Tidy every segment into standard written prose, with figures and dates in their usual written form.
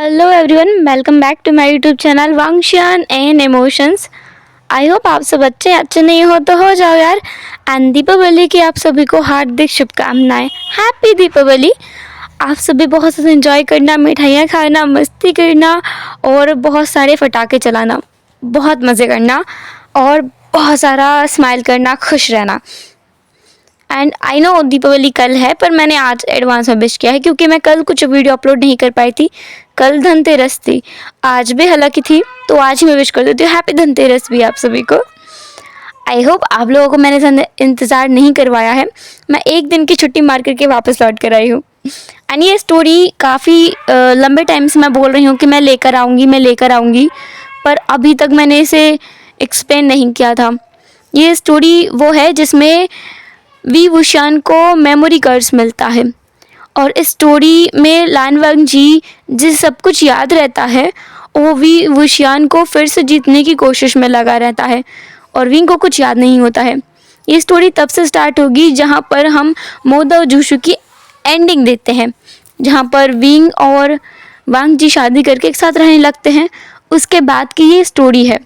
Hello everyone, welcome back to my YouTube channel वांगशियान and emotions. I hope आप सब अच्छे नहीं हो तो हो जाओ यार। एंड दीपावली की आप सभी को हार्दिक शुभकामनाएं। हैप्पी दीपावली। आप सभी बहुत ज़्यादा एंजॉय करना, मिठाइयाँ खाना, मस्ती करना और बहुत सारे पटाखे चलाना, बहुत मज़े करना और बहुत सारा स्माइल करना, खुश रहना। एंड आई नो दीपावली कल है, पर मैंने आज एडवांस में विश किया है क्योंकि मैं कल कुछ वीडियो अपलोड नहीं कर पाई थी। कल धनतेरस थी, आज भी हालांकि थी, तो आज ही मैं विश कर देती हूँ हैप्पी धनतेरस भी आप सभी को। आई होप आप लोगों को मैंने ज़्यादा इंतज़ार नहीं करवाया है। मैं एक दिन की छुट्टी मार करके वापस लौट कर आई हूँ। एंड ये स्टोरी काफ़ी लंबे टाइम से मैं बोल रही हूँ कि मैं लेकर आऊँगी, पर अभी तक मैंने इसे एक्सप्लेन नहीं किया था। ये स्टोरी वो है जिसमें वी वुशियान को मेमोरी कार्ड्स मिलता है और इस स्टोरी में लान वांग जी जिस सब कुछ याद रहता है वो वी वुशियान को फिर से जीतने की कोशिश में लगा रहता है और विंग को कुछ याद नहीं होता है। ये स्टोरी तब से स्टार्ट होगी जहाँ पर हम मोदा जूशु की एंडिंग देते हैं, जहाँ पर विंग और वांग जी शादी करके एक साथ रहने लगते हैं। उसके बाद की ये स्टोरी है।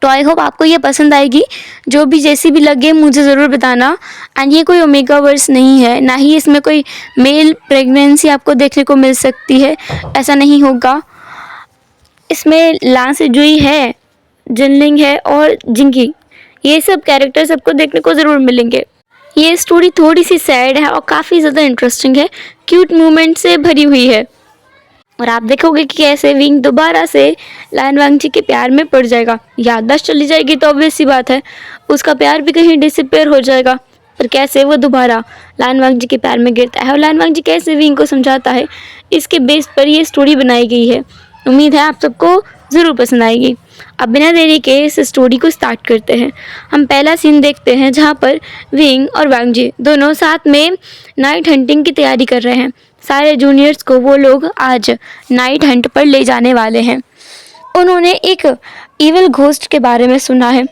तो आई होप आपको ये पसंद आएगी। जो भी जैसी भी लगे मुझे ज़रूर बताना। एंड ये कोई ओमेगा वर्स नहीं है, ना ही इसमें कोई मेल प्रेगनेंसी आपको देखने को मिल सकती है, ऐसा नहीं होगा। इसमें लान सेजुई है, जिनलिंग है और जिंगी, ये सब कैरेक्टर सबको देखने को ज़रूर मिलेंगे। ये स्टोरी थोड़ी सी सैड है और काफ़ी ज़्यादा इंटरेस्टिंग है, क्यूट मोमेंट से भरी हुई है और आप देखोगे कि कैसे विंग दोबारा से लान वांग जी के प्यार में पड़ जाएगा। याददाश्त चली जाएगी तो ऑब्वियस सी बात है, उसका प्यार भी कहीं डिसअपीयर हो जाएगा, पर कैसे वो दोबारा लान वांग जी के प्यार में गिरता है और लान वांग जी कैसे विंग को समझाता है, इसके बेस पर ये स्टोरी बनाई गई है। उम्मीद है आप सबको ज़रूर पसंद आएगी। अब बिना देरी के इस स्टोरी को स्टार्ट करते हैं। हम पहला सीन देखते हैं जहाँ पर विंग और वांग जी दोनों साथ में नाइट हंटिंग की तैयारी कर रहे हैं। सारे जूनियर्स को वो लोग आज नाइट हंट पर ले जाने वाले हैं। उन्होंने एक इविल घोस्ट के बारे में सुना है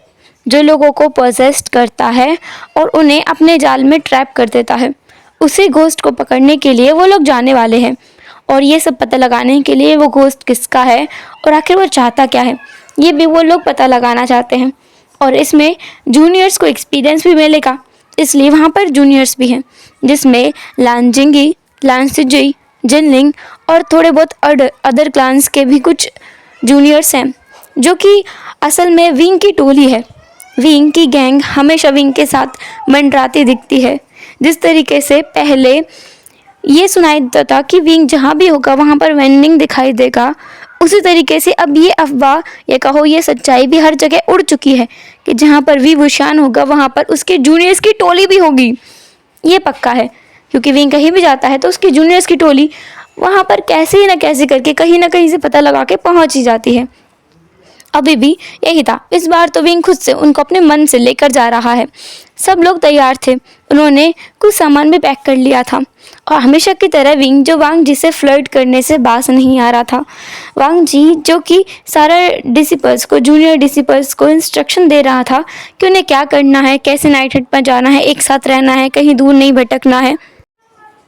जो लोगों को पोजेस्ट करता है और उन्हें अपने जाल में ट्रैप कर देता है। उसी घोस्ट को पकड़ने के लिए वो लोग जाने वाले हैं और ये सब पता लगाने के लिए वो घोस्ट किसका है और आखिर वो चाहता क्या है, ये भी वो लोग पता लगाना चाहते हैं। और इसमें जूनियर्स को एक्सपीरियंस भी मिलेगा, इसलिए वहाँ पर जूनियर्स भी हैं जिसमें लान जिंगी, लान सिजुई, जिनलिंग और थोड़े बहुत अदर क्लान्स के भी कुछ जूनियर्स हैं जो कि असल में विंग की टोली है। विंग की गैंग हमेशा विंग के साथ मंडराती दिखती है। जिस तरीके से पहले ये सुनाई देता था कि विंग जहाँ भी होगा वहाँ पर वेंडिंग दिखाई देगा, उसी तरीके से अब ये अफवाह या कहो ये सच्चाई भी हर जगह उड़ चुकी है कि जहाँ पर वी वुशियान होगा वहाँ पर उसके जूनियर्स की टोली भी होगी। ये पक्का है क्योंकि विंग कहीं भी जाता है तो उसकी जूनियर्स की टोली वहाँ पर कैसे ही ना कैसे करके कहीं ना कहीं से पता लगा के पहुँच ही जाती है। अभी भी यही था, इस बार तो विंग खुद से उनको अपने मन से लेकर जा रहा है। सब लोग तैयार थे, उन्होंने कुछ सामान भी पैक कर लिया था और हमेशा की तरह विंग जो वांग जी से फ्लर्ट करने से बास नहीं आ रहा था। वांग जी जो कि सारा डिसिपल्स को, जूनियर डिसिपल्स को इंस्ट्रक्शन दे रहा था कि उन्हें क्या करना है, कैसे नाइट हट पर जाना है, एक साथ रहना है, कहीं दूर नहीं भटकना है,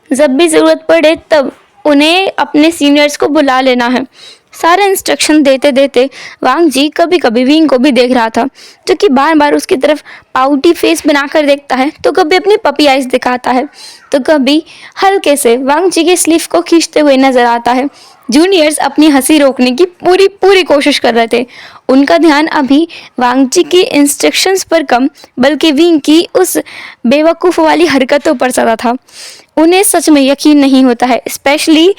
जब भी ज़रूरत पड़े तब उन्हें अपने सीनियर्स को बुला लेना है। सारे इंस्ट्रक्शन देते देते वांग जी कभी कभी विंग को भी देख रहा था जो कि बार बार उसकी तरफ पाउटी फेस बनाकर देखता है, तो कभी अपनी पपी आइज दिखाता है, तो कभी हल्के से वांग जी के स्लीव को खींचते हुए नजर आता है। जूनियर्स अपनी हंसी रोकने की पूरी कोशिश कर रहे थे। उनका ध्यान अभी वांग जी की इंस्ट्रक्शंस पर कम बल्कि विंग की उस बेवकूफ़ वाली हरकतों पर ज़्यादा था। उन्हें सच में यकीन नहीं होता है, स्पेशली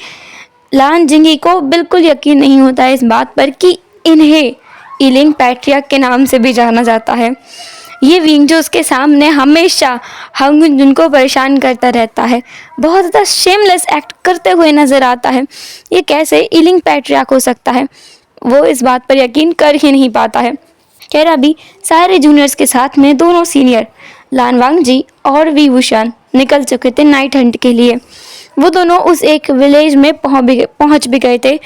लान जिंगी को बिल्कुल यकीन नहीं होता है इस बात पर कि इन्हें इलिंग पैट्रियार्क के नाम से भी जाना जाता है। ये विंग जो उसके सामने हमेशा हंगुन जिनको परेशान करता रहता है, बहुत ज़्यादा शेमलेस एक्ट करते हुए नज़र आता है। ये कैसे इलिंग पैट्रियार्क हो सकता है, वो इस बात पर यकीन कर ही नहीं पाता है। खैर अभी सारे जूनियर्स के साथ में दोनों सीनियर लान वांग जी और वी वुशियान निकल चुके थे नाइट हंट के लिए। वो दोनों उस एक विलेज में पहुंच भी गए थे।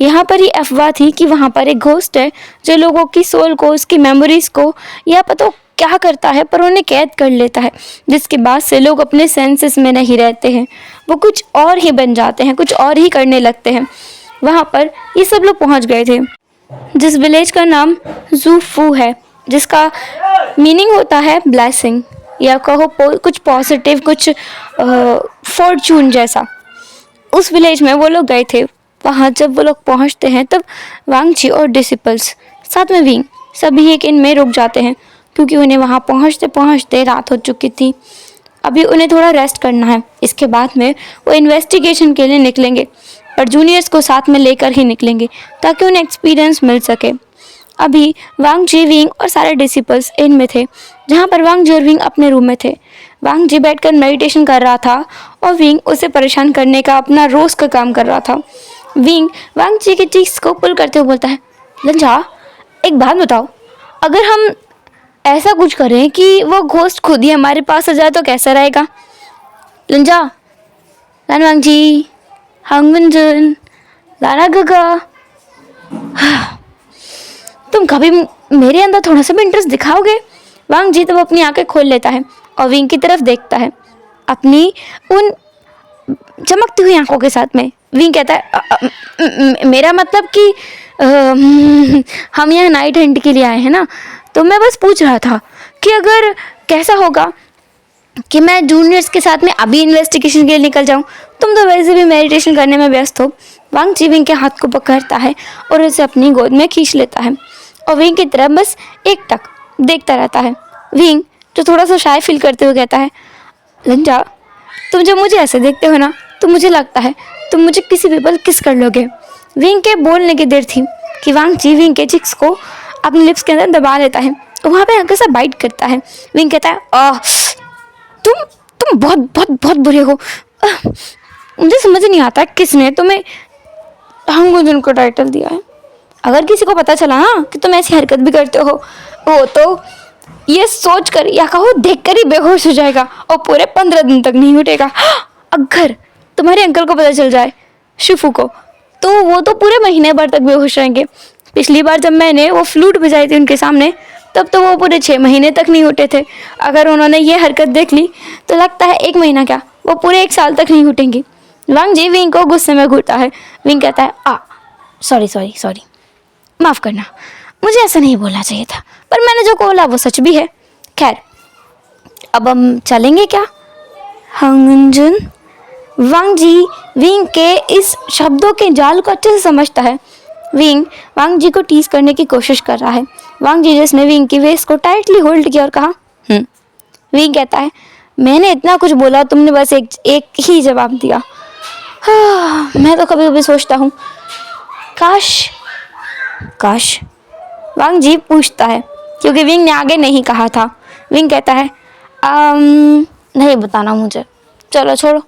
यहाँ पर ये अफवाह थी कि वहाँ पर एक घोस्ट है जो लोगों की सोल को, उसकी मेमोरीज को या पता क्या करता है पर उन्हें कैद कर लेता है, जिसके बाद से लोग अपने सेंसेस में नहीं रहते हैं, वो कुछ और ही बन जाते हैं, कुछ और ही करने लगते हैं। वहाँ पर ये सब लोग पहुँच गए थे, जिस विलेज का नाम जूफू है, जिसका मीनिंग होता है ब्लेसिंग, या कहो कुछ पॉजिटिव, कुछ फॉर्चून जैसा। उस विलेज में वो लोग गए थे। वहाँ जब वो लोग पहुँचते हैं तब वांग जी और डिसिपल्स साथ में विंग सभी एक इन में रुक जाते हैं, क्योंकि उन्हें वहाँ पहुँचते पहुँचते रात हो चुकी थी। अभी उन्हें थोड़ा रेस्ट करना है। इसके बाद में वो इन्वेस्टिगेशन के लिए निकलेंगे, और जूनियर्स को साथ में लेकर ही निकलेंगे ताकि उन्हें एक्सपीरियंस मिल सके। अभी वांग जी, विंग और सारे डिसिपल्स इन में थे, जहाँ पर वांग जी और विंग अपने रूम में थे। वांग जी बैठकर मेडिटेशन कर रहा था और विंग उसे परेशान करने का अपना रोज का काम कर रहा था। विंग वांग जी की चीक्स को पुल करते हुए बोलता है, लंजा एक बात बताओ, अगर हम ऐसा कुछ करें कि वो घोस्ट खुद ही हमारे पास आ जाए तो कैसा रहेगा? लंजा, लान वांग जी, हांगुनजुन, लाना गगा, तुम कभी मेरे अंदर थोड़ा सा भी इंटरेस्ट दिखाओगे? वांग जी तब अपनी आंखें खोल लेता है और विंग की तरफ देखता है अपनी उन चमकती हुई आंखों के साथ में। विंग कहता है, मेरा मतलब कि हम यहाँ नाइट हंट के लिए आए हैं ना, तो मैं बस पूछ रहा था कि अगर कैसा होगा कि मैं जूनियर्स के साथ में अभी इन्वेस्टिगेशन के लिए निकल जाऊँ, तुम तो वैसे भी मेडिटेशन करने में व्यस्त हो। वांग जी विंग के हाथ को पकड़ता है और उसे अपनी गोद में खींच लेता है और विंग की तरफ बस एक टक देखता रहता है। विंग जो थोड़ा सा शाय फील करते हुए कहता है, लंजा, तुम जब मुझे ऐसे देखते हो ना तो मुझे लगता है तुम मुझे किसी भी पल किस कर लोगे। विंग के बोलने की देर थी कि वांग जी विंग के चिक्स को अपने लिप्स के अंदर दबा लेता है और वहाँ पे हल्का सा बाइट करता है। विंग कहता है, तुम बहुत बहुत बहुत बुरे हो। मुझे समझ नहीं आता किसने तुम्हें हांगुनजुन को टाइटल दिया है। अगर किसी को पता चला ना कि तुम ऐसी हरकत भी करते हो तो ये सोच कर या कहो देख कर ही बेहोश हो जाएगा और पूरे 15 दिन तक नहीं उठेगा। अगर तुम्हारे अंकल को पता चल जाए, शिफू को, तो वो तो पूरे महीने भर तक बेहोश रहेंगे। पिछली बार जब मैंने वो फ्लूट बजाई थी उनके सामने, तब तो वो पूरे 6 महीने तक नहीं उठे थे। अगर उन्होंने ये हरकत देख ली तो लगता है 1 महीना क्या, वो पूरे 1 साल तक नहीं उठेंगी। वांग जी विंग को गुस्से में घूरता है। विंग कहता है, सॉरी, माफ़ करना, मुझे ऐसा नहीं बोलना चाहिए था, पर मैंने जो बोला वो सच भी है। खैर, अब हम चलेंगे क्या? हांगुनजुन। वांग जी विंग के इस शब्दों के जाल को अच्छे से समझता है। विंग वांग जी को टीज करने की कोशिश कर रहा है। वांग जी जिसने विंग की वेस्ट को टाइटली होल्ड किया और कहा, विंग कहता है, मैंने इतना कुछ बोला, तुमने बस एक ही जवाब दिया। मैं तो कभी कभी सोचता हूँ काश वांग जी पूछता है, क्योंकि विंग ने आगे नहीं कहा था। विंग कहता है, नहीं बताना मुझे, चलो छोड़ो।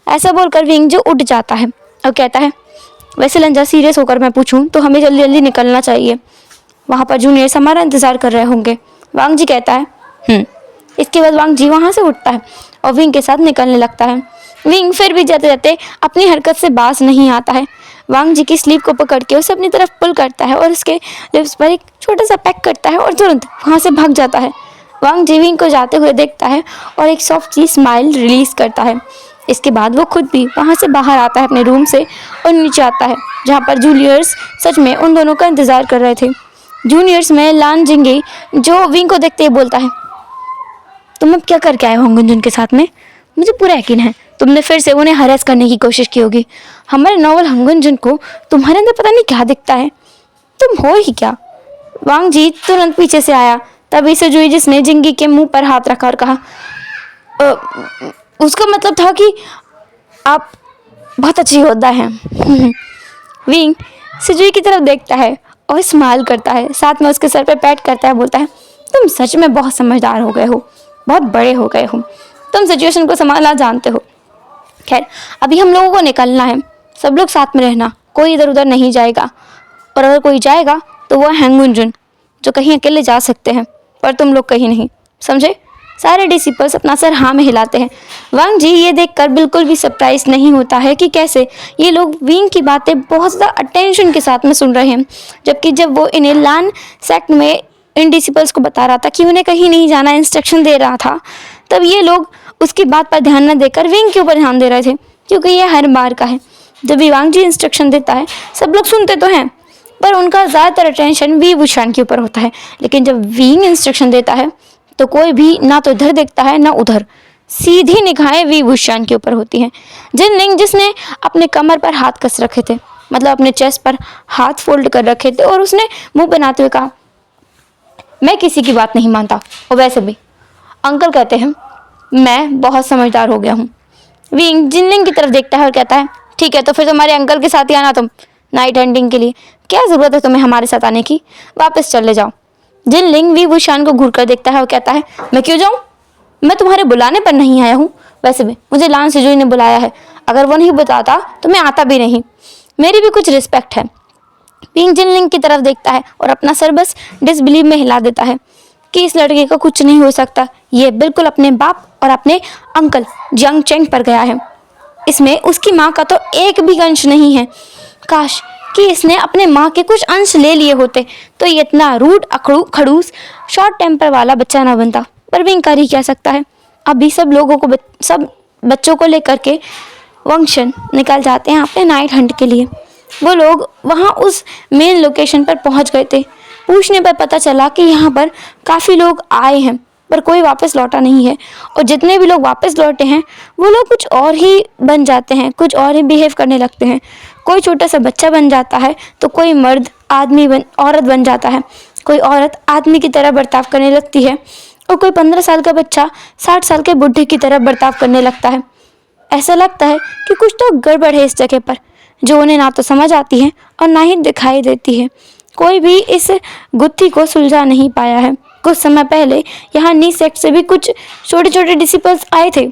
ऐसा बोलकर विंग जो उठ जाता है और कहता है, वैसे लंजा, सीरियस होकर मैं पूछूं तो हमें जल्दी जल्दी निकलना चाहिए, वहाँ पर जूनियर्स हमारा इंतज़ार कर रहे होंगे। वांग जी कहता है। इसके बाद वांग जी वहाँ से उठता है और विंग के साथ निकलने लगता है। विंग फिर भी जाते जाते अपनी हरकत से बाज नहीं आता है। वांग जी की स्लीव को पकड़ के उसे अपनी तरफ पुल करता है और उसके लिप्स पर एक छोटा सा पैक करता है और तुरंत वहाँ से भाग जाता है। वांग जी विंग को जाते हुए देखता है और एक सॉफ्ट सी स्माइल रिलीज करता है। इसके बाद वो खुद भी वहाँ से बाहर आता है अपने रूम से और नीचे आता है, जहाँ पर जूनियर्स सच में उन दोनों का इंतज़ार कर रहे थे। जूनियर्स में लान जिंगी जो विंग को देखते ही बोलता है, तुम अब क्या करके आए हो हांगुनजुन के साथ में? मुझे पूरा यकीन है तुमने फिर से उन्हें हरेस करने की कोशिश की होगी। हमारे नॉवल हांगुनजुन को तुम्हारे अंदर पता नहीं क्या दिखता है, तुम हो ही क्या? वांग जी तुरंत पीछे से आया। तभी से जुई जिसने जिंगी के मुंह पर हाथ रखा और कहा, उसका मतलब था कि आप बहुत अच्छी योद्धा हैं। विंग सिजुई की तरफ देखता है और स्माइल करता है, साथ में उसके सर पे पैट करता है, बोलता है, तुम सच में बहुत समझदार हो गए हो, बहुत बड़े हो गए हो, तुम सिचुएशन को संभालना जानते हो। खैर, अभी हम लोगों को निकलना है, सब लोग साथ में रहना, कोई इधर उधर नहीं जाएगा, और अगर कोई जाएगा तो वो हांगुनजुन, जो कहीं अकेले जा सकते हैं, पर तुम लोग कहीं नहीं, समझे? सारे डिसिपल्स अपना सर हाँ में हिलाते हैं। वांग जी ये देखकर बिल्कुल भी सरप्राइज नहीं होता है कि कैसे ये लोग विंग की बातें बहुत ज़्यादा अटेंशन के साथ में सुन रहे हैं, जबकि जब वो इन्हें लान सेक्ट में इन डिसिपल्स को बता रहा था कि उन्हें कहीं नहीं जाना, इंस्ट्रक्शन दे रहा था, तब ये लोग उसकी बात पर ध्यान न देकर विंग के ऊपर ध्यान दे रहे थे, क्योंकि ये हर बार का है। जब भी वांग जी इंस्ट्रक्शन देता है सब लोग सुनते तो हैं, पर उनका ज़्यादातर अटेंशन वी वुशान के ऊपर होता है। लेकिन जब विंग इंस्ट्रक्शन देता है तो कोई भी ना तो इधर देखता है ना उधर, सीधी निगाहें वी वुशान के ऊपर होती हैं। जिनलिंग जिसने अपने कमर पर हाथ कस रखे थे, मतलब अपने चेस्ट पर हाथ फोल्ड कर रखे थे, और उसने मुंह बनाते हुए कहा, मैं किसी की बात नहीं मानता, और वैसे भी अंकल कहते हैं मैं बहुत समझदार हो गया हूँ। विंग जिनलिंग की तरफ देखता है और कहता है, ठीक है तो फिर तुम्हारे अंकल के साथ ही आना तुम नाइट हंटिंग के लिए। क्या ज़रूरत है तुम्हें हमारे साथ आने की, वापस चले जाओ। जिनलिंग वी वुशान को घूर कर देखता है और कहता है, मैं क्यों जाऊँ, मैं तुम्हारे बुलाने पर नहीं आया हूँ। वैसे भी मुझे लान सिजुई ने बुलाया है, अगर वो नहीं बताता तो मैं आता भी नहीं। मेरी भी कुछ रिस्पेक्ट है। विंग जिनलिंग की तरफ देखता है और अपना सर बस डिसबिलीव में हिला देता है कि इस लड़के का कुछ नहीं हो सकता। ये बिल्कुल अपने बाप और अपने अंकल जंग चेंग पर गया है। इसमें उसकी माँ का तो एक भी अंश नहीं है। काश कि इसने अपने माँ के कुछ अंश ले लिए होते तो ये इतना रूड अखड़ू खड़ूस शॉर्ट टेम्पर वाला बच्चा ना बनता। पर विंग कर ही क्या सकता है। अभी सब लोगों को सब बच्चों को लेकर के वंशन निकल जाते हैं अपने नाइट हंट के लिए। वो लोग वहाँ उस मेन लोकेशन पर पहुँच गए थे। पूछने पर पता चला कि यहाँ पर काफ़ी लोग आए हैं पर कोई वापस लौटा नहीं है, और जितने भी लोग वापस लौटे हैं वो लोग कुछ और ही बन जाते हैं, कुछ और ही बिहेव करने लगते हैं। कोई छोटा सा बच्चा बन जाता है तो कोई मर्द औरत बन जाता है, कोई औरत आदमी की तरह बर्ताव करने लगती है, और कोई 15 साल का बच्चा 60 साल के बुढ़े की तरह बर्ताव करने लगता है। ऐसा लगता है कि कुछ तो गड़बड़ है इस जगह पर, जो उन्हें ना तो समझ आती है और ना ही दिखाई देती है। कोई भी इस गुत्थी को सुलझा नहीं पाया है। कुछ समय पहले यहाँ नी सेक्ट से भी कुछ छोटे छोटे डिसिपल्स आए थे,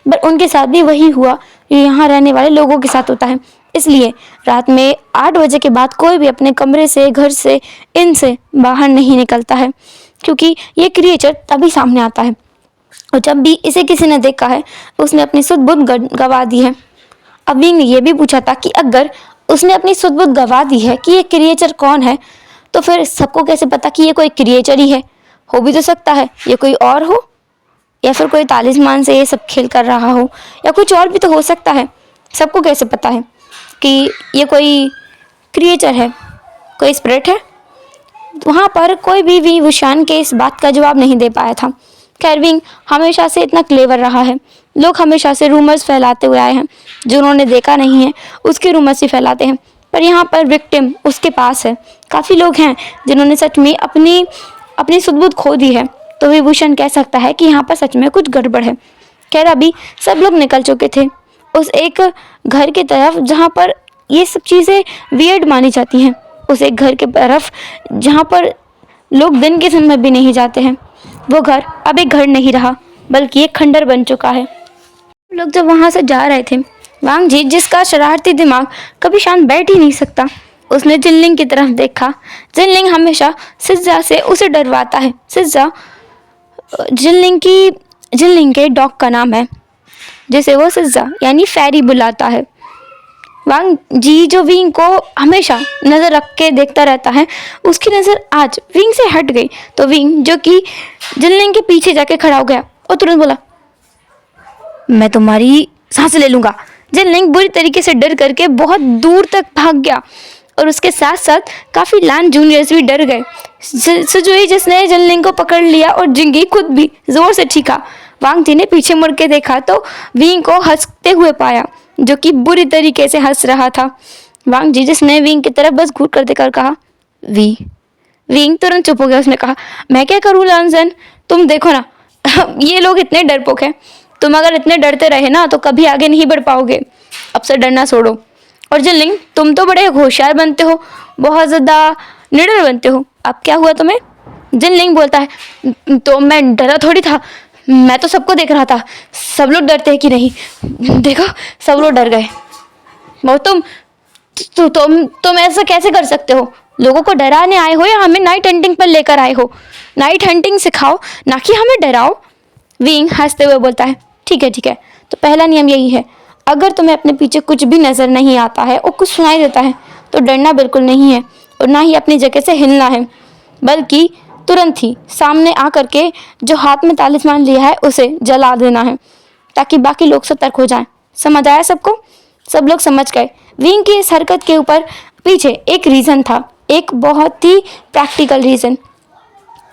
पर उनके साथ भी वही हुआ जो यहाँ रहने वाले लोगों के साथ होता है। इसलिए रात में 8 बजे के बाद कोई भी अपने कमरे से, घर से, इनसे बाहर नहीं निकलता है, क्योंकि ये क्रिएचर तभी सामने आता है। और जब भी इसे किसी ने देखा है उसने अपनी सुध बुध गवा दी है। अब विंग ने यह भी पूछा था कि अगर उसने अपनी सुध बुध गवा दी है कि ये क्रिएचर कौन है, तो फिर सबको कैसे पता कि ये कोई क्रिएचर ही है। हो भी तो सकता है ये कोई और हो, या फिर कोई तालिस्मान से ये सब खेल कर रहा हो, या कुछ और भी तो हो सकता है। सबको कैसे पता है कि ये कोई क्रिएचर है, कोई स्पिरिट है। वहाँ पर कोई भी वी वुशान के इस बात का जवाब नहीं दे पाया था। खैर विंग हमेशा से इतना क्लेवर रहा है। लोग हमेशा से रूमर्स फैलाते हुए आए हैं, जो उन्होंने देखा नहीं है उसके रूमर्स ही फैलाते हैं। पर यहाँ पर विक्टिम उसके पास है। काफ़ी लोग हैं जिन्होंने सच में अपनी सुध-बुध खो दी है, तो विभूषण कह सकता है कि यहाँ पर सच में कुछ गड़बड़ है। खैर अभी सब लोग निकल चुके थे उस एक घर की तरफ जहाँ पर ये सब चीज़ें वियर्ड मानी जाती हैं, उस एक घर की तरफ जहाँ पर लोग दिन के समय भी नहीं जाते हैं। वो घर अब एक घर नहीं रहा बल्कि एक खंडर बन चुका है। लोग जब वहाँ से जा रहे थे, वांग जी जिसका शरारती दिमाग कभी शांत बैठ ही नहीं सकता, उसने जिनलिंग की तरफ देखा। जिनलिंग हमेशा सिज्जा से उसे डरवाता है। सिज्जा जिनलिंग के डॉग का नाम है, जिसे वो सिज्जा यानी फेरी बुलाता है। वांग जी जो विंग को हमेशा नज़र रख के देखता रहता है, उसकी नज़र आज विंग से हट गई, तो विंग जो कि जिनलिंग के पीछे जाके खड़ा हो गया और तुरंत बोला, मैं तुम्हारी सांस ले लूँगा। जिनलिंग बुरी तरीके से डर करके बहुत दूर तक भाग गया, और उसके साथ साथ काफ़ी लान जूनियर्स भी डर गए। सुजुई जिसने जिनलिंग को पकड़ लिया और जिंगी खुद भी ज़ोर से चीखा। वांग जी ने पीछे मुड़ के देखा तो विंग को हंसते हुए पाया, जो कि बुरी तरीके से हंस रहा था। वांग जी जिसने विंग की तरफ बस घूर कर देकर कहा, विंग तुरंत चुप हो गया। उसने कहा, मैं क्या करूँ लानसन, तुम देखो ना ये लोग इतने डरपोक हैं, तुम अगर इतने डरते रहे ना तो कभी आगे नहीं बढ़ पाओगे। अब से डरना छोड़ो। और जिनलिंग तुम तो बड़े होशियार बनते हो, बहुत ज़्यादा निडर बनते हो, अब क्या हुआ तुम्हें। जिनलिंग बोलता है, तो मैं डरा थोड़ी था, मैं तो सबको देख रहा था, सब लोग डरते हैं कि नहीं, देखो सब लोग डर गए। वो तुम ऐसा कैसे कर सकते हो, लोगों को डराने आए हो या हमें नाइट हंटिंग पर लेकर आए हो। नाइट हंटिंग सिखाओ ना कि हमें डराओ। विंग हंसते हुए बोलता है, ठीक है तो पहला नियम यही है, अगर तुम्हें अपने पीछे कुछ भी नज़र नहीं आता है और कुछ सुनाई देता है तो डरना बिल्कुल नहीं है, और ना ही अपनी जगह से हिलना है, बल्कि तुरंत ही सामने आकर के जो हाथ में तालिस्मान लिया है उसे जला देना है, ताकि बाकी लोग सतर्क हो जाएं। समझ आया सबको। सब लोग समझ गए विंग की इस हरकत के ऊपर पीछे एक रीज़न था, एक बहुत ही प्रैक्टिकल रीज़न।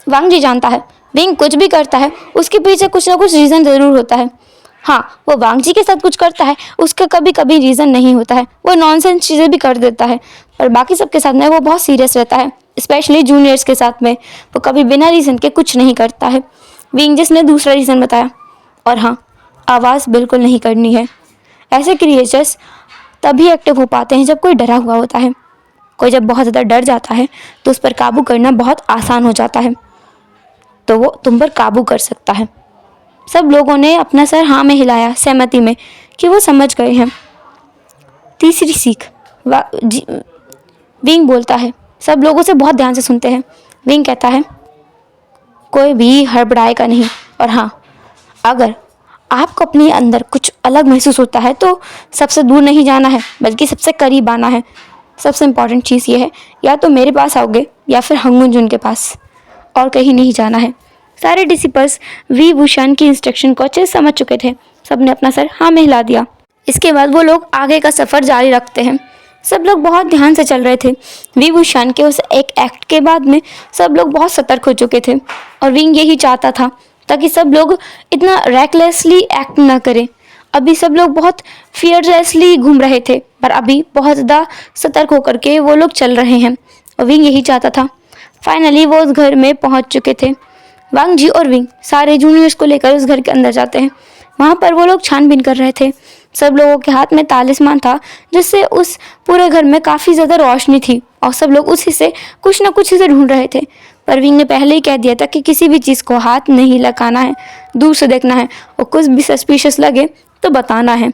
वांग जी जानता है विंग कुछ भी करता है उसके पीछे कुछ ना कुछ रीज़न ज़रूर होता है। हाँ, वो वांग जी के साथ कुछ करता है उसका कभी कभी रीज़न नहीं होता है, वो नॉनसेंस चीज़ें भी कर देता है, पर बाकी सबके साथ में वो बहुत सीरियस रहता है, स्पेशली जूनियर्स के साथ में वो कभी बिना रीज़न के कुछ नहीं करता है। विंग जिसने दूसरा रीज़न बताया। और हाँ, आवाज़ बिल्कुल नहीं करनी है। ऐसे क्रिएचर्स तभी एक्टिव हो पाते हैं जब कोई डरा हुआ होता है। कोई जब बहुत ज़्यादा डर जाता है तो उस पर काबू करना बहुत आसान हो जाता है, तो वो तुम पर काबू कर सकता है। सब लोगों ने अपना सर हाँ में हिलाया सहमति में कि वो समझ गए हैं। तीसरी सीख विंग बोलता है, सब लोगों से बहुत ध्यान से सुनते हैं। विंग कहता है कोई भी हड़बड़ाएगा नहीं, और हाँ, अगर आपको अपने अंदर कुछ अलग महसूस होता है तो सबसे दूर नहीं जाना है बल्कि सबसे करीब आना है। सबसे इम्पॉर्टेंट चीज़ ये है, या तो मेरे पास आओगे या फिर हंगमुंजुन के पास, और कहीं नहीं जाना है। सारे डिसिपल्स वी वुशान की इंस्ट्रक्शन को अच्छे से समझ चुके थे। सबने अपना सर हाँ में हिला दिया। इसके बाद वो लोग आगे का सफ़र जारी रखते हैं। सब लोग बहुत ध्यान से चल रहे थे। वी वुशान के उस एक एक्ट के बाद में सब लोग बहुत सतर्क हो चुके थे, और विंग यही चाहता था ताकि सब लोग इतना रैकलेसली एक्ट ना करें। अभी सब लोग बहुत फियरलेसली घूम रहे थे, पर अभी बहुत ज़्यादा सतर्क होकर के वो लोग चल रहे हैं, और विंग यही चाहता था। फाइनली वो उस घर में पहुंच चुके थे। वांग जी और विंग सारे जूनियर्स को लेकर उस घर के अंदर जाते हैं। वहाँ पर वो लोग छानबीन कर रहे थे। सब लोगों के हाथ में तालिस्मान था जिससे उस पूरे घर में काफ़ी ज़्यादा रोशनी थी, और सब लोग उसी से कुछ ना कुछ इसे ढूंढ रहे थे। पर विंग ने पहले ही कह दिया था कि किसी भी चीज़ को हाथ नहीं लगाना है, दूर से देखना है, और कुछ भी सस्पिशियस लगे तो बताना है।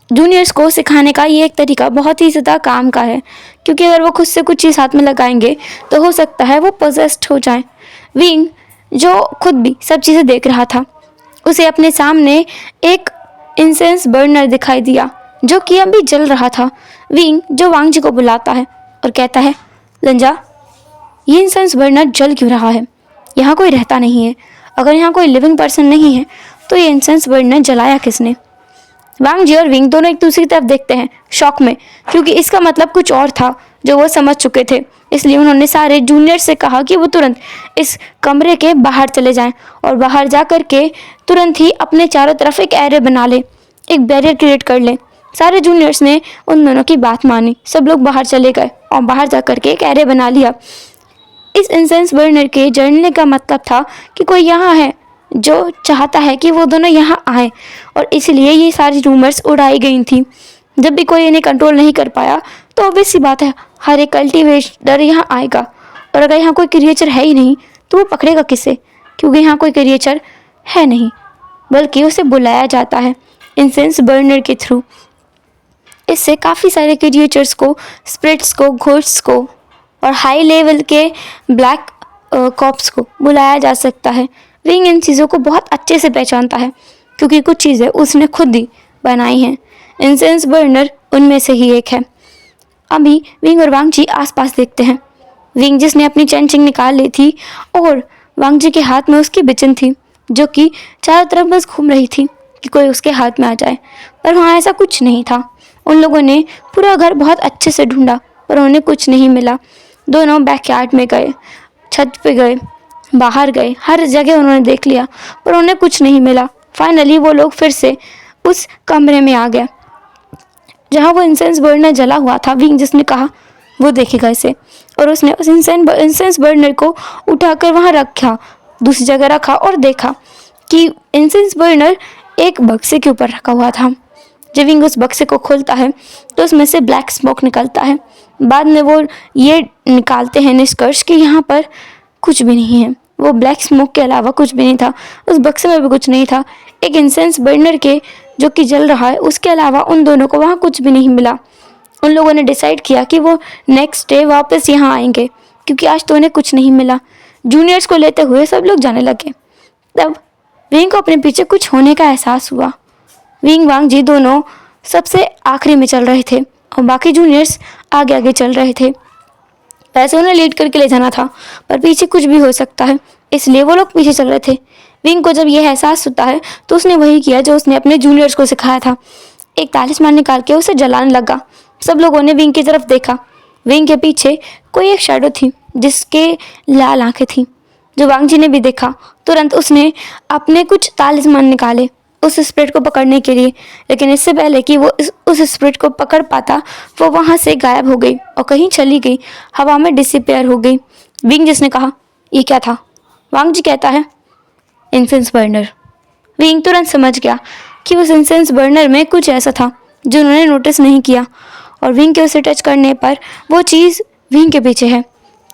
जूनियर्स को सिखाने का ये एक तरीका बहुत ही ज़्यादा काम का है, क्योंकि अगर वो खुद से कुछ चीज़ हाथ में लगाएंगे तो हो सकता है वो पोजेस्ड हो जाए। विंग जो खुद भी सब चीज़ें देख रहा था, उसे अपने सामने एक इंसेंस बर्नर दिखाई दिया जो कि अभी जल रहा था। विंग जो वांग जी को बुलाता है और कहता है, लंजा, ये इंसेंस बर्नर जल क्यों रहा है? यहाँ कोई रहता नहीं है। अगर यहाँ कोई लिविंग पर्सन नहीं है तो ये इंसेंस बर्नर जलाया किसने? वांग जी और विंग दोनों एक दूसरी तरफ देखते हैं शॉक में, क्योंकि इसका मतलब कुछ और था जो वो समझ चुके थे। इसलिए उन्होंने सारे जूनियर से कहा कि वो तुरंत इस कमरे के बाहर चले जाएं, और बाहर जा कर के तुरंत ही अपने चारों तरफ एक एरे बना ले, एक बैरियर क्रिएट कर ले। सारे जूनियर्स ने उन दोनों की बात मानी। सब लोग बाहर चले गए और बाहर जा कर के एक एरे बना लिया। इस इंसेंस बर्नर के जलने का मतलब था कि कोई यहाँ है जो चाहता है कि वो दोनों यहाँ आए, और इसलिए ये सारी रूमर्स उड़ाई गई थी। जब भी कोई इन्हें कंट्रोल नहीं कर पाया तो ऑब्वियस सी बात है हर एक कल्टिवेटर यहाँ आएगा, और अगर यहाँ कोई क्रिएचर है ही नहीं तो वो पकड़ेगा किसे? क्योंकि यहाँ कोई क्रिएचर है नहीं, बल्कि उसे बुलाया जाता है इंसेंस बर्नर के थ्रू। इससे काफ़ी सारे क्रिएचर्स को, स्पिरिट्स को, घोस्ट्स को और हाई लेवल के ब्लैक कॉप्स को बुलाया जा सकता है। विंग इन चीज़ों को बहुत अच्छे से पहचानता है, क्योंकि कुछ चीज़ें उसने खुद ही बनाई हैं। इंसेंस बर्नर उनमें से ही एक है। अभी विंग और वांग जी आसपास देखते हैं। विंग जिसने अपनी चेंचिंग निकाल ली थी, और वांग जी के हाथ में उसकी बिचन थी जो कि चारों तरफ बस घूम रही थी कि कोई उसके हाथ में आ जाए, पर वहाँ ऐसा कुछ नहीं था। उन लोगों ने पूरा घर बहुत अच्छे से ढूंढा पर उन्हें कुछ नहीं मिला। दोनों बैकयार्ड में गए, छत पे गए, बाहर गए, हर जगह उन्होंने देख लिया पर उन्हें कुछ नहीं मिला। फाइनली वो लोग फिर से उस कमरे में आ गए जहाँ वो इंसेंस बर्नर जला हुआ था। विंग जिसने कहा वो देखेगा इसे, और उसने उस इंसेंस बर्नर को उठाकर वहाँ रखा, दूसरी जगह रखा, और देखा कि इंसेंस बर्नर एक बक्से के ऊपर रखा हुआ था। जब विंग उस बक्से को खोलता है तो उसमें से ब्लैक स्मोक निकलता है। बाद में वो ये निकालते हैं निष्कर्ष कि यहाँ पर कुछ भी नहीं है। वो ब्लैक स्मोक के अलावा कुछ भी नहीं था, उस बक्से में भी कुछ नहीं था। एक इंसेंस बर्नर के जो कि जल रहा है उसके अलावा उन दोनों को वहाँ कुछ भी नहीं मिला। उन लोगों ने डिसाइड किया कि वो नेक्स्ट डे वापस यहाँ आएंगे, क्योंकि आज तो उन्हें कुछ नहीं मिला। जूनियर्स को लेते हुए सब लोग जाने लगे। तब विंग को अपने पीछे कुछ होने का एहसास हुआ। विंग वांग जी दोनों सबसे आखिरी में चल रहे थे और बाकी जूनियर्स आगे आगे चल रहे थे। वैसे उन्हें लीड करके ले जाना था, पर पीछे कुछ भी हो सकता है, इसलिए वो लोग पीछे चल रहे थे। विंग को जब यह एहसास होता है तो उसने वही किया जो उसने अपने जूनियर्स को सिखाया था। एक तालिस्मान निकाल के उसे जलाने लगा। सब लोगों ने विंग की तरफ देखा। विंग के पीछे कोई एक शैडो थी जिसके लाल आंखें थी, जो वांग जी ने भी देखा। तुरंत उसने अपने कुछ तालिस्मान निकाले उस स्पिरिट को पकड़ने के लिए, लेकिन इससे पहले कि वो उस स्पिरिट को पकड़ पाता, वो वहाँ से गायब हो गई और कहीं चली गई, हवा में डिसअपियर हो गई। विंग जिसने कहा, ये क्या था? वांग जी कहता है, इंसेंस बर्नर। विंग तुरंत समझ गया कि उस इंसेंस बर्नर में कुछ ऐसा था जो उन्होंने नोटिस नहीं किया, और विंग के उसे टच करने पर वो चीज़ विंग के पीछे है।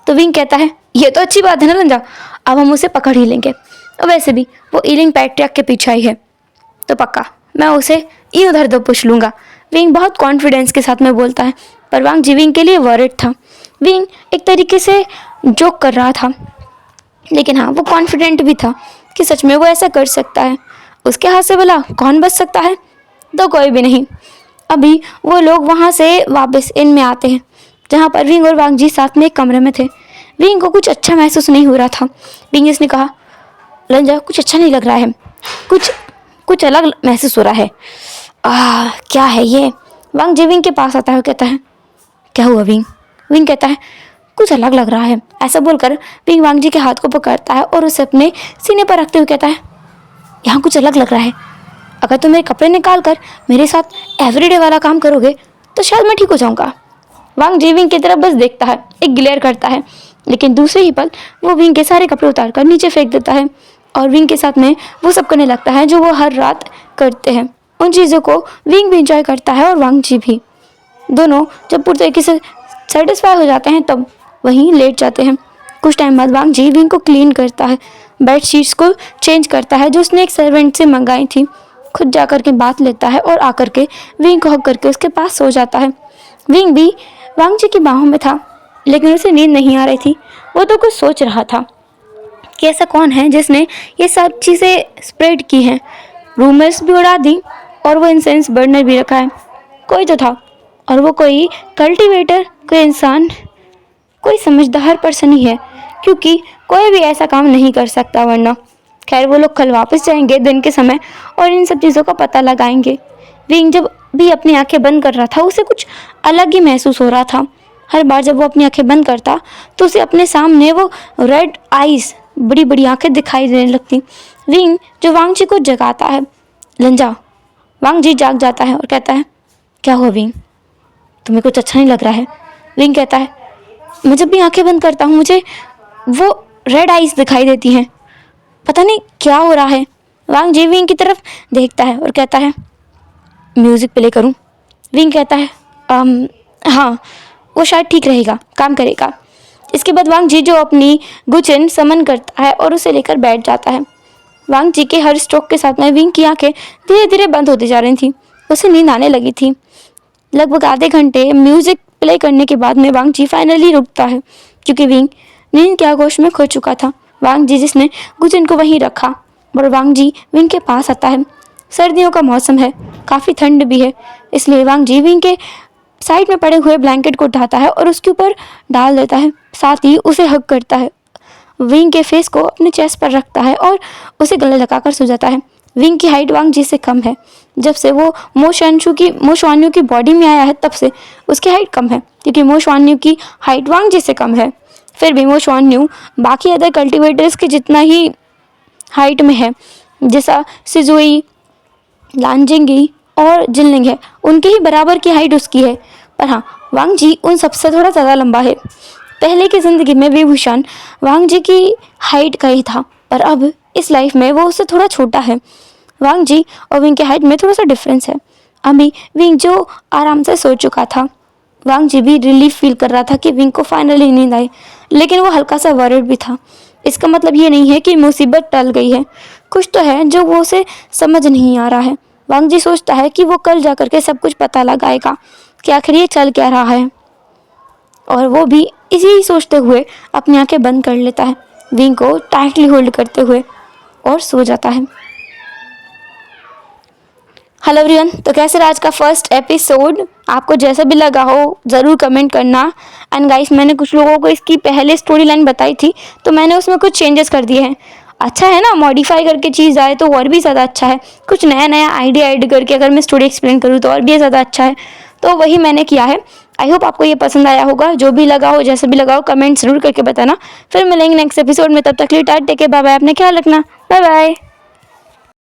तो विंग कहता है, ये तो अच्छी बात है ना रंजा, अब हम उसे पकड़ ही लेंगे। और वैसे भी वो ईलिंग पैट्रियक के पीछे ही है, तो पक्का मैं उसे इधर उधर पूछ लूँगा। विंग बहुत कॉन्फिडेंस के साथ में बोलता है, पर वांग जी विंग के लिए वॉरिड था। विंग एक तरीके से जोक कर रहा था, लेकिन हाँ, वो कॉन्फिडेंट भी था कि सच में वो ऐसा कर सकता है। उसके हाथ से भला कौन बच सकता है? तो कोई भी नहीं। अभी वो लोग वहाँ से वापस इन में आते हैं, जहाँ पर विंग और वांग जी साथ में एक कमरे में थे। विंग को कुछ अच्छा महसूस नहीं हो रहा था। विंग जिसने कहा, रंजा कुछ अच्छा नहीं लग रहा है, कुछ अलग महसूस हो रहा है। क्या है ये? वांग जी विंग के पास आता है और कहता है, क्या हुआ विंग? विंग कहता है, कुछ अलग लग रहा है। ऐसा बोलकर विंग वांग जी के हाथ को पकड़ता है और उसे अपने सीने पर रखते हुए कहता है, यहाँ कुछ अलग लग रहा है। अगर तुम मेरे कपड़े निकाल कर मेरे साथ एवरीडे वाला काम करोगे तो शायद मैं ठीक हो जाऊँगा। वांग जी विंग की तरफ बस देखता है, एक ग्लेयर करता है, लेकिन दूसरे ही पल वो विंग के सारे कपड़े उतार कर नीचे फेंक देता है और विंग के साथ में वो सब करने लगता है जो वो हर रात करते हैं। उन चीज़ों को विंग भी इंजॉय करता है और वांग जी भी। दोनों जब पूरी तरीके से सेटिस्फाई हो जाते हैं तब वहीं लेट जाते हैं। कुछ टाइम बाद वांग जी विंग को क्लीन करता है, बेड शीट्स को चेंज करता है जो उसने एक सर्वेंट से मंगाई थी, खुद जा कर के बात लेता है और आकर के विंग को हग करके उसके पास सो जाता है। विंग भी वांग जी की बाहों में था, लेकिन उसे नींद नहीं आ रही थी। वो तो कुछ सोच रहा था कि ऐसा कौन है जिसने ये सब चीज़ें स्प्रेड की हैं, रूमर्स भी उड़ा दी और वो इंसेंस बर्नर भी रखा है। कोई तो था, और वो कोई कल्टीवेटर, कोई इंसान, कोई समझदार पर्सन ही है, क्योंकि कोई भी ऐसा काम नहीं कर सकता वरना। खैर, वो लोग कल वापस जाएंगे दिन के समय और इन सब चीज़ों का पता लगाएंगे। विंग जब भी अपनी आंखें बंद कर रहा था उसे कुछ अलग ही महसूस हो रहा था। हर बार जब वो अपनी आंखें बंद करता तो उसे अपने सामने वो रेड आइज, बड़ी बड़ी आंखें दिखाई देने लगती। विंग जो वांग जी को जगाता है, लंजा। वांग जी जाग जाता है और कहता है, क्या हुआ विंग, तुम्हें कुछ अच्छा नहीं लग रहा है? विंग कहता है, मैं जब भी आंखें बंद करता हूँ मुझे वो रेड आइज दिखाई देती हैं, पता नहीं क्या हो रहा है। वांग जी विंग की तरफ देखता है और कहता है, म्यूज़िक प्ले करूं? विंग कहता है, हाँ, वो शायद ठीक रहेगा, काम करेगा। इसके बाद वांग जी जो अपनी गुचिन समन करता है और उसे लेकर बैठ जाता है। वांग जी के हर स्ट्रोक के साथ में विंग की आंखें धीरे धीरे बंद होती जा रही थी। उसे नींद आने लगी थी। लगभग आधे घंटे म्यूज़िक प्ले करने के बाद में वांग जी फाइनली रुकता है, क्योंकि विंग नींद के आगोश में खो चुका था। वांग जी जिसने गुचिन को वहीं रखा और वांग जी विंग के पास आता है। सर्दियों का मौसम है, काफ़ी ठंड भी है, इसलिए वांग जी विंग के साइड में पड़े हुए ब्लैंकेट को उठाता है और उसके ऊपर डाल देता है, साथ ही उसे हग करता है। विंग के फेस को अपने चेस्ट पर रखता है और उसे गले लगाकर सो जाता है। विंग की हाइट वांग जी से कम है। जब से वो मोशवान्यू की बॉडी में आया है तब से उसकी हाइट कम है, क्योंकि मोशवान्यू की हाइट वांग जी से कम है। फिर भी मोशवान्यू बाकी अदर कल्टिवेटर्स के जितना ही हाइट में है, जैसा सिजुई, लांजिंगी और जिनलिंग है, उनके ही बराबर की हाइट उसकी है। पर हाँ, वांग जी उन सबसे थोड़ा ज़्यादा लंबा है। पहले की ज़िंदगी में विभूषण वांग जी की हाइट का ही था, पर अब इस लाइफ में वो उससे थोड़ा छोटा है। वांग जी और विंग की हाइट में थोड़ा सा डिफरेंस है। अभी विंग जो आराम से सो चुका था, वांग जी भी रिलीफ फील कर रहा था कि विंग को फाइनली नींद आई, लेकिन वो हल्का सा वरिड भी था। इसका मतलब ये नहीं है कि मुसीबत टल गई है, कुछ तो है जो वो उसे समझ नहीं आ रहा है। वांग जी सोचता है कि वो कल जा करके सब कुछ पता लगाएगा कि आखिर ये चल क्या रहा है, और वो भी इसी सोचते हुए अपनी आंखें बंद कर लेता है, विंग को टाइटली होल्ड करते हुए, और सो जाता है। हेलो एवरीवन, तो कैसे रहा आज का फर्स्ट एपिसोड? आपको जैसा भी लगा हो ज़रूर कमेंट करना। एंड गाइस, मैंने कुछ लोगों को इसकी पहले स्टोरी लाइन बताई थी, तो मैंने उसमें कुछ चेंजेस कर दिए हैं। अच्छा है ना, मॉडिफाई करके चीज़ आए तो और भी ज़्यादा अच्छा है। कुछ नया नया आइडिया ऐड करके अगर मैं स्टोरी एक्सप्लेन करूँ तो और भी ज़्यादा अच्छा है। तो वही मैंने किया है। आई होप आपको ये पसंद आया होगा। जो भी लगा हो, जैसे भी लगा हो, कमेंट ज़रूर करके बताना। फिर मिलेंगे नेक्स्ट एपिसोड में। तब तक के लिए tata, take care, bye bye. अपना ख्याल रखना। Bye bye.